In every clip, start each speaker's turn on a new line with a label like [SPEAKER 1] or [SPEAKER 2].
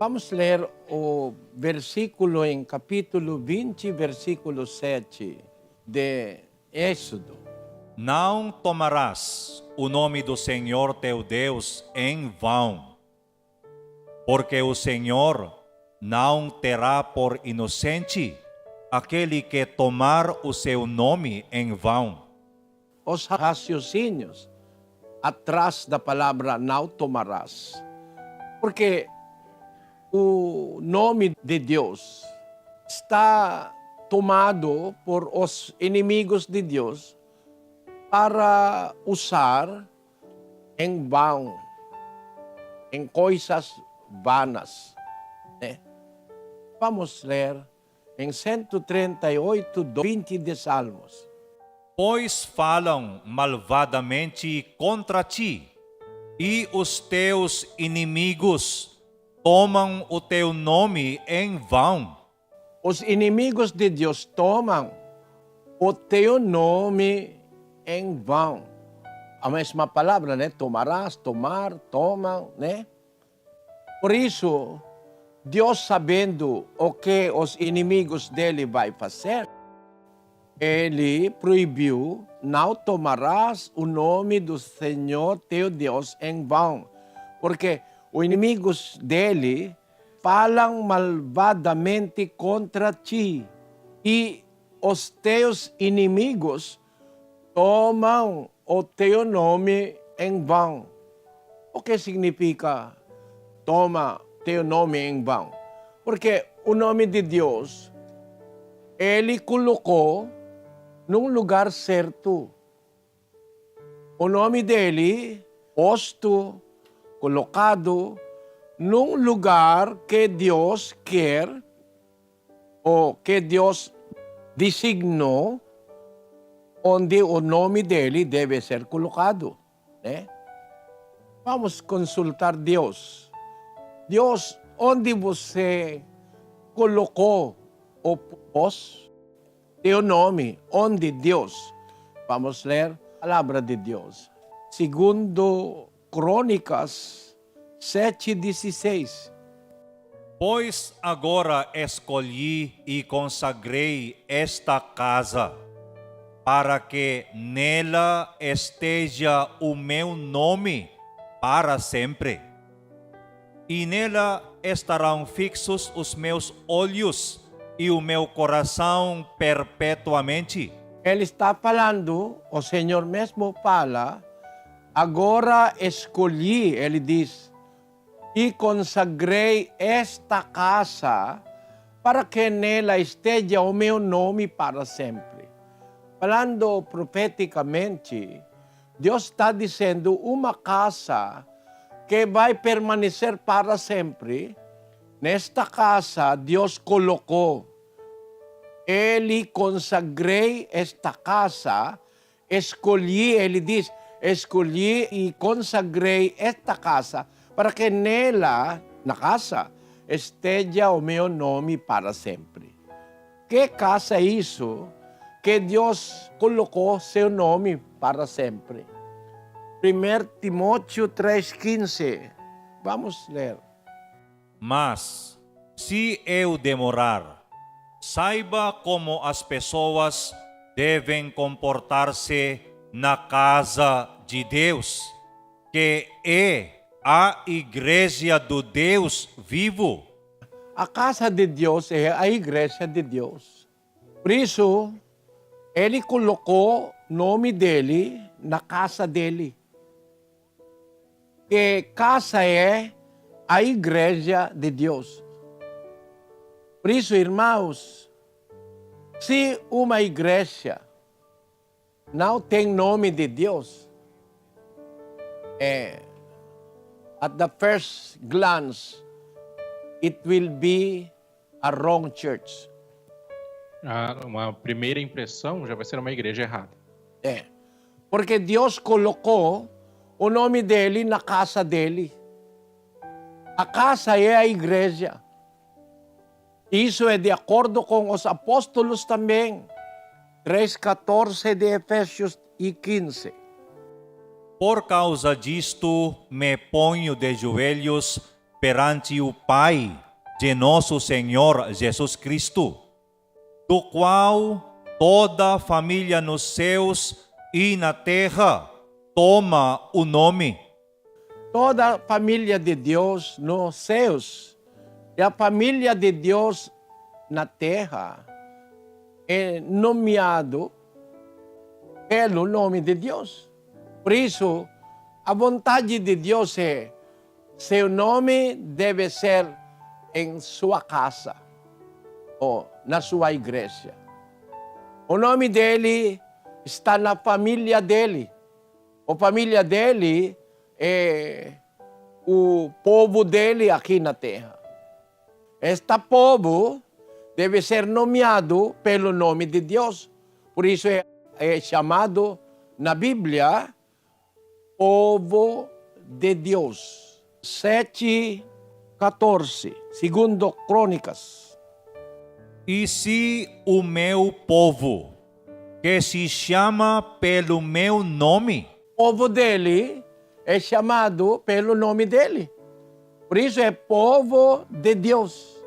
[SPEAKER 1] Vamos ler o versículo em capítulo 20, versículo 7 de Êxodo.
[SPEAKER 2] Não tomarás o nome do Senhor teu Deus em vão, porque o Senhor não terá por inocente aquele que tomar o seu nome em vão.
[SPEAKER 1] Os raciocínios atrás da palavra não tomarás. Porque o nome de Deus está tomado por os inimigos de Deus para usar em vão, em coisas vanas. Né? Vamos ler em 138, 20 de Salmos.
[SPEAKER 2] Pois falam malvadamente contra ti, e os teus inimigos tomam o teu nome em vão.
[SPEAKER 1] Os inimigos de Deus tomam o teu nome em vão. A mesma palavra, né? Tomarás, tomar, tomam, né? Por isso, Deus, sabendo o que os inimigos dele vai fazer, ele proibiu: não tomarás o nome do Senhor teu Deus em vão. Porque os inimigos dele falam malvadamente contra ti. E os teus inimigos tomam o teu nome em vão. O que significa toma teu nome em vão? Porque o nome de Deus, ele colocou num lugar certo. O nome dele, posto, colocado num lugar que Deus quer, ou que Deus designou, onde o nome dele deve ser colocado. Né? Vamos consultar Deus. Deus, onde você colocou o pós? Teu nome, onde Deus? Vamos ler a palavra de Deus. Segundo Crônicas 7:16.
[SPEAKER 2] Pois agora escolhi e consagrei esta casa, para que nela esteja o meu nome para sempre. E nela estarão fixos os meus olhos e o meu coração perpetuamente.
[SPEAKER 1] Ele está falando, o Senhor mesmo fala, agora escolhi, ele diz, e consagrei esta casa para que nela esteja o meu nome para sempre. Falando profeticamente, Deus está dizendo uma casa que vai permanecer para sempre. Nesta casa, Deus colocou. Ele consagrei esta casa, escolhi, ele diz, escolhi e consagrei esta casa para que nela, na casa, esteja o meu nome para sempre. Que casa é isso que Deus colocou seu nome para sempre? 1 Timóteo 3:15. Vamos ler.
[SPEAKER 2] Mas, se eu demorar, saiba como as pessoas devem comportar-se na casa de Deus, que é a igreja do Deus vivo.
[SPEAKER 1] A casa de Deus é a igreja de Deus. Por isso, ele colocou o nome dele na casa dele. Que casa é a igreja de Deus. Por isso, irmãos, se uma igreja não tem nome de Deus, at the first glance, it will be a wrong church.
[SPEAKER 3] Uma primeira impressão já vai ser uma igreja errada.
[SPEAKER 1] Porque Deus colocou o nome dele na casa dele. A casa é a igreja. Isso é de acordo com os apóstolos também. 3:14 de Efésios e 15.
[SPEAKER 2] Por causa disto, me ponho de joelhos perante o Pai de nosso Senhor Jesus Cristo, do qual toda a família nos céus e na terra toma o nome.
[SPEAKER 1] Toda a família de Deus nos céus e a família de Deus na terra é nomeado pelo nome de Deus. Por isso, a vontade de Deus é seu nome deve ser em sua casa ou na sua igreja. O nome dele está na família dele. A família dele é o povo dele aqui na terra. Este povo deve ser nomeado pelo nome de Deus. Por isso é chamado na Bíblia povo de Deus. 7:14, segundo Crônicas.
[SPEAKER 2] E se o meu povo, que se chama pelo meu nome,
[SPEAKER 1] O povo dele é chamado pelo nome dele. Por isso é povo de Deus.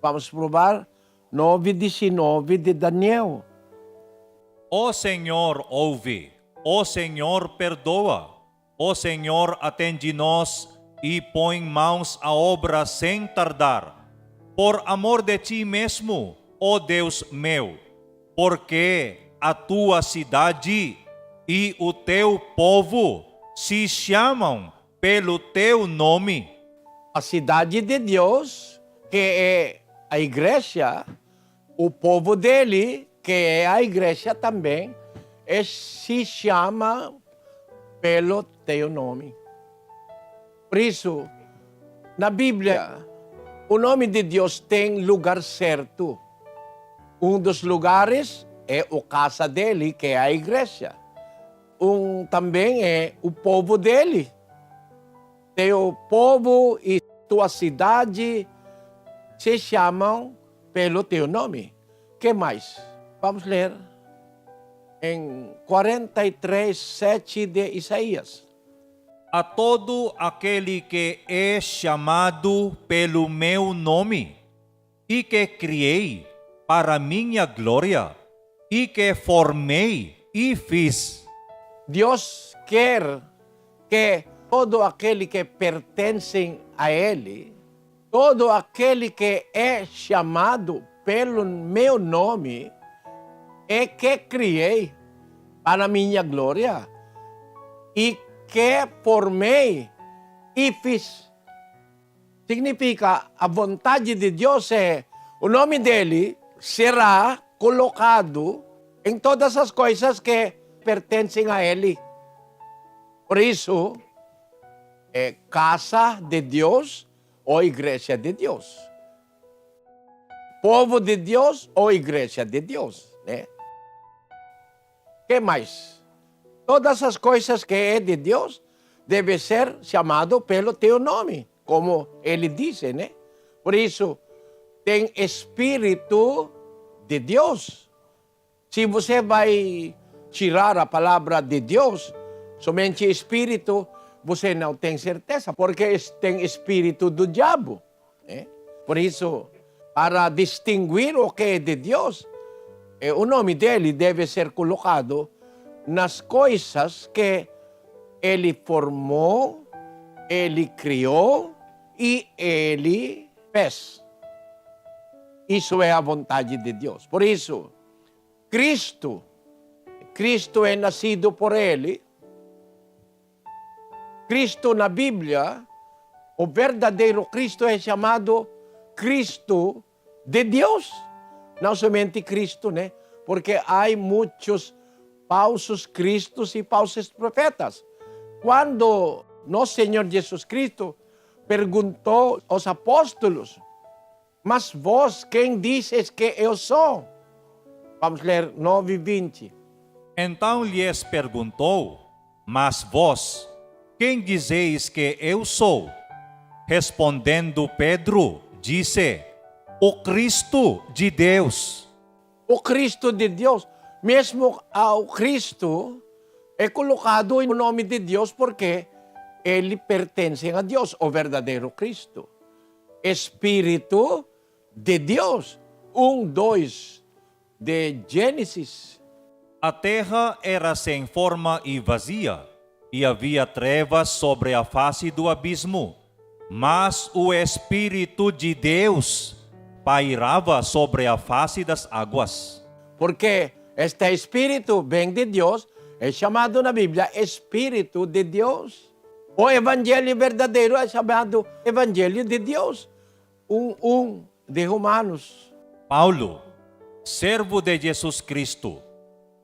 [SPEAKER 1] Vamos provar 9:19 de Daniel.
[SPEAKER 2] o Senhor ouve, o Senhor perdoa, o Senhor atende-nos e põe mãos à obra sem tardar, por amor de ti mesmo, ó Deus meu, porque a tua cidade e o teu povo se chamam pelo teu nome.
[SPEAKER 1] A cidade de Deus, que é a igreja, o povo dele, que é a igreja também, se chama pelo teu nome. Por isso, na Bíblia, o nome de Deus tem lugar certo. Um dos lugares é a casa dele, que é a igreja. Também é o povo dele. Teu povo e tua cidade se chamam pelo teu nome. Que mais? Vamos ler em 43:7 de Isaías.
[SPEAKER 2] A todo aquele que é chamado pelo meu nome, e que criei para minha glória, e que formei e fiz.
[SPEAKER 1] Deus quer que todo aquele que pertence a Ele, todo aquele que é chamado pelo meu nome, é que criei para minha glória e que formei e fiz. Significa, a vontade de Deus é, o nome dele será colocado em todas as coisas que pertencem a Ele. Por isso, é casa de Deus ou igreja de Deus. Povo de Deus ou igreja de Deus, né? Que mais? Todas as coisas que é de Deus deve ser chamado pelo teu nome, como ele disse, né? Por isso, tem Espírito de Deus. Se você vai tirar a palavra de Deus, somente Espírito, você não tem certeza, porque tem Espírito do diabo, né? Por isso, para distinguir o que é de Deus, o nome dele deve ser colocado nas coisas que ele formou, ele criou e ele fez. Isso é a vontade de Deus. Por isso, Cristo é nascido por ele. Cristo na Bíblia, o verdadeiro Cristo é chamado Cristo de Deus. Não somente Cristo, né? Porque há muitos falsos cristos e falsos profetas. Quando nosso Senhor Jesus Cristo perguntou aos apóstolos, mas vós, quem dizes que eu sou? Vamos ler 9:20.
[SPEAKER 2] Então lhes perguntou, mas vós, quem dizeis que eu sou? Respondendo Pedro, disse, o Cristo de Deus.
[SPEAKER 1] O Cristo de Deus, mesmo ao Cristo, é colocado o nome de Deus porque ele pertencem a Deus, o verdadeiro Cristo. Espírito de Deus. 1:2 de Gênesis.
[SPEAKER 2] A terra era sem forma e vazia, e havia trevas sobre a face do abismo. Mas o Espírito de Deus pairava sobre a face das águas.
[SPEAKER 1] Porque este Espírito vem de Deus, é chamado na Bíblia Espírito de Deus. O Evangelho verdadeiro é chamado Evangelho de Deus. 1:1 de Romanos.
[SPEAKER 2] Paulo, servo de Jesus Cristo,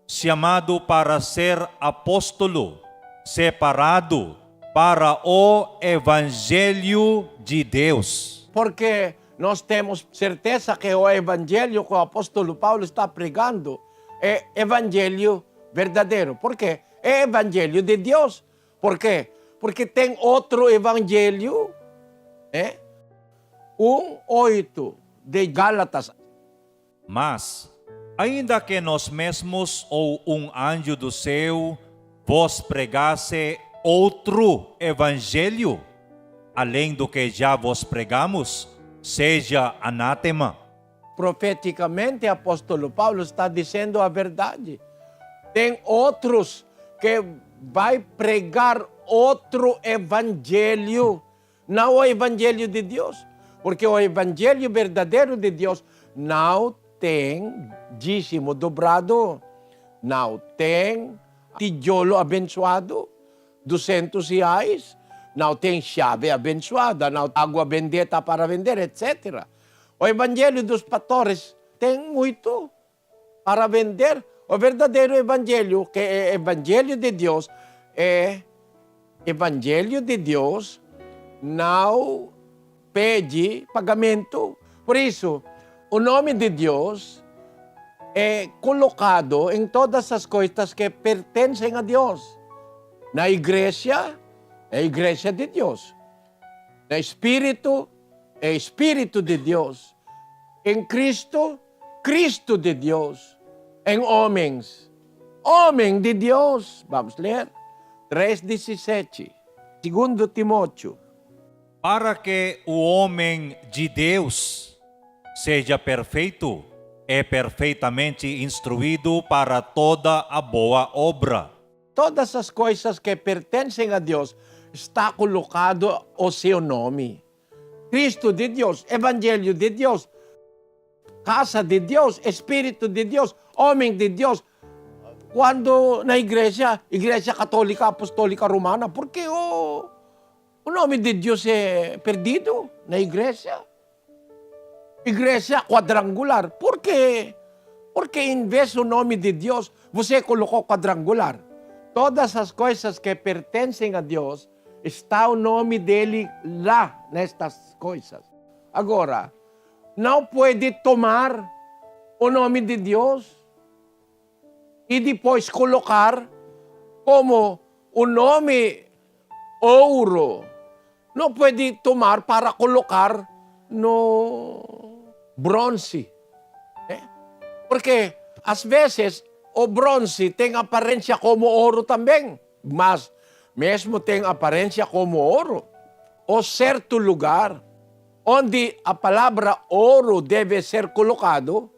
[SPEAKER 2] chamado para ser apóstolo, separado para o Evangelho de Deus.
[SPEAKER 1] Porque nós temos certeza que o Evangelho que o apóstolo Paulo está pregando é Evangelho verdadeiro. Por quê? É Evangelho de Deus. Por quê? Porque tem outro Evangelho, 1:8 de Gálatas.
[SPEAKER 2] Mas, ainda que nós mesmos ou anjo do céu vos pregasse outro evangelho, além do que já vos pregamos, seja anátema.
[SPEAKER 1] Profeticamente, o apóstolo Paulo está dizendo a verdade. Tem outros que vai pregar outro evangelho, não o evangelho de Deus. Porque o evangelho verdadeiro de Deus não tem dízimo dobrado, não tem tijolo abençoado, 200 reais, não tem chave abençoada, não tem água bendita para vender, etc. O evangelho dos pastores tem muito para vender. O verdadeiro evangelho, que é evangelho de Deus, é evangelho de Deus, não pede pagamento. Por isso, o nome de Deus é colocado em todas as coisas que pertencem a Deus. Na igreja, é a igreja de Deus. No Espírito, é Espírito de Deus. Em Cristo, Cristo de Deus. Em homens, homem de Deus. Vamos ler. 3:17. 2 Timóteo.
[SPEAKER 2] Para que o homem de Deus seja perfeito e perfeitamente instruído para toda a boa obra.
[SPEAKER 1] Todas as coisas que pertencem a Deus está colocado o seu nome. Cristo de Deus, Evangelho de Deus, casa de Deus, Espírito de Deus, homem de Deus. Quando na igreja católica, apostólica romana, porque o nome de Deus é perdido na igreja. Igreja quadrangular. Por quê? Porque em vez do nome de Deus, você colocou quadrangular. Todas as coisas que pertencem a Deus, está o nome dele lá, nestas coisas. Agora, não pode tomar o nome de Deus e depois colocar como o nome ouro. Não pode tomar para colocar no bronze. Porque, às vezes, o bronze tem aparência como ouro também, mas mesmo tem aparência como ouro. O certo lugar onde a palavra ouro deve ser colocado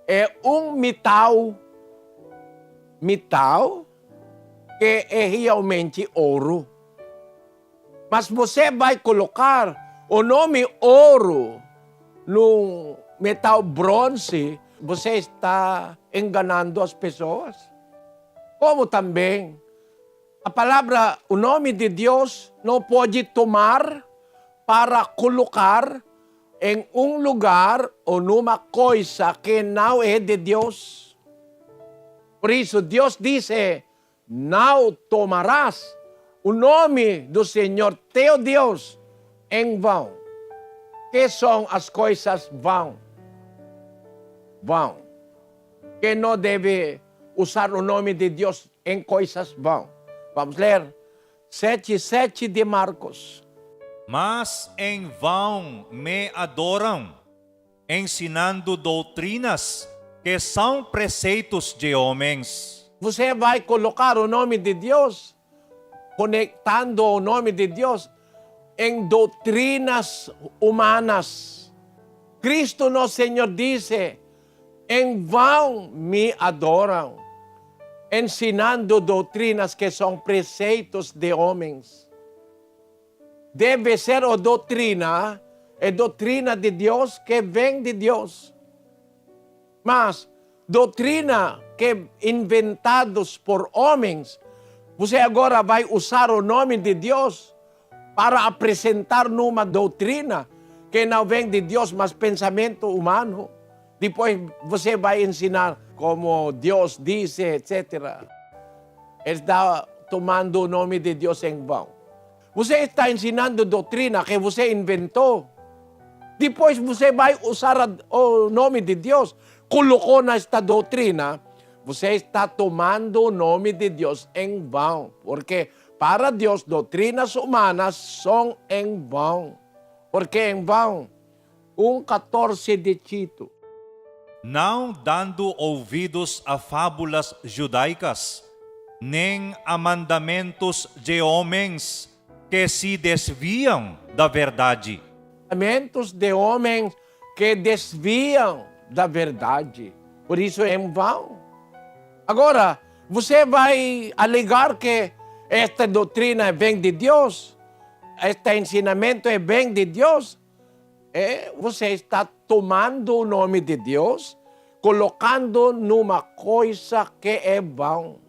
[SPEAKER 1] é um metal que é realmente ouro. Mas você vai colocar o nome ouro no metal bronze, você está enganando as pessoas. Como também, a palavra, o nome de Deus, não pode tomar para colocar em um lugar ou numa coisa que não é de Deus. Por isso, Deus disse, não tomarás o nome do Senhor teu Deus em vão. Que são as coisas vão? Vão. Que não deve usar o nome de Deus em coisas vão. Vamos ler 7:7 de Marcos.
[SPEAKER 2] Mas em vão me adoram, ensinando doutrinas que são preceitos de homens.
[SPEAKER 1] Você vai colocar o nome de Deus conectando o nome de Dios en doctrinas humanas. Cristo no Señor dice, en vão me adoram, ensinando doutrinas que são preceitos de homens. Deve ser a doutrina de Deus que vem de Deus. Mas, doutrina que inventados por homens, você agora vai usar o nome de Deus para apresentar numa doutrina que não vem de Deus, mas pensamento humano. Depois você vai ensinar como Deus disse, etc. Está tomando o nome de Deus em vão. Você está ensinando doutrina que você inventou. Depois você vai usar o nome de Deus, colocou nesta doutrina. Você está tomando o nome de Deus em vão. Porque para Deus, doutrinas humanas são em vão. Porque em vão, 1:14 de Tito.
[SPEAKER 2] Não dando ouvidos a fábulas judaicas, nem a mandamentos de homens que se desviam da verdade.
[SPEAKER 1] Mandamentos de homens que desviam da verdade. Por isso é em vão. Agora, você vai alegar que esta doutrina vem de Deus, este ensinamento vem de Deus. Você está tomando o nome de Deus, colocando numa coisa que é vão.